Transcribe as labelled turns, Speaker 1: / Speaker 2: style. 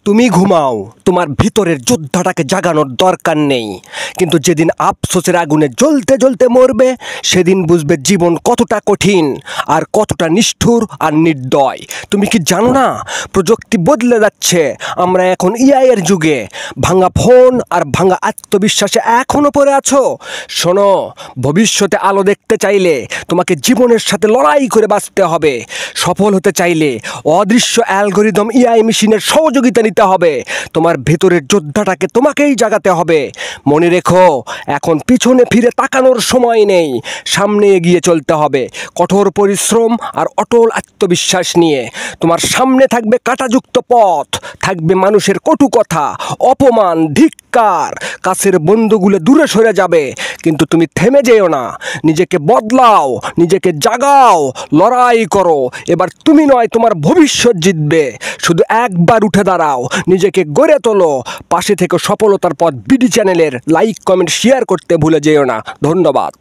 Speaker 1: তুমি ঘুমাও, তোমার ভিতরের যোদ্ধাটাকে জাগানোর দরকার নেই। কিন্তু যেদিন আফসোসের আগুনে জ্বলতে জ্বলতে মরবে, সেদিন বুঝবে জীবন কতটা কঠিন আর কতটা নিষ্ঠুর আর নির্দয়। তুমি কি জানো না, প্রযুক্তি বদলে যাচ্ছে। আমরা এখন এআই এর যুগে। ভাঙা ফোন আর ভাঙা আত্মবিশ্বাসে এখনও পড়ে আছো? শোনো, ভবিষ্যতে আলো দেখতে চাইলে তোমাকে জীবনের সাথে লড়াই করে বাঁচতে হবে। সফল হতে চাইলে অদৃশ্য অ্যালগোরিদম এআই মেশিনের সহযোগিতা নিতে হবে। তোমার ভেতরের যোদ্ধাটাকে তোমাকেই জাগাতে হবে। মনে রেখো, এখন পিছনে ফিরে তাকানোর সময় নেই। সামনে এগিয়ে চলতে হবে, কঠোর পরিশ্রম আর অটল আত্মবিশ্বাস নিয়ে। তোমার সামনে থাকবে কাঁটাযুক্ত পথ, থাকবে মানুষের কটু কথা, অপমান, ধিক্কার। কাছের বন্ধুগুলো দূরে সরে যাবে, কিন্তু তুমি থেমে যেও না। নিজেকে বদলাও, নিজেকে জাগাও, লড়াই করো। এবার তুমি নয়, তোমার ভবিষ্যৎ জিতবে। শুধু একবার উঠে দাঁড়াও, নিজেকে গড়ে তোলো। পাশে থেকে সফলতার পথ বিডি চ্যানেলের লাইক, কমেন্ট, শেয়ার করতে ভুলে যেও না। ধন্যবাদ।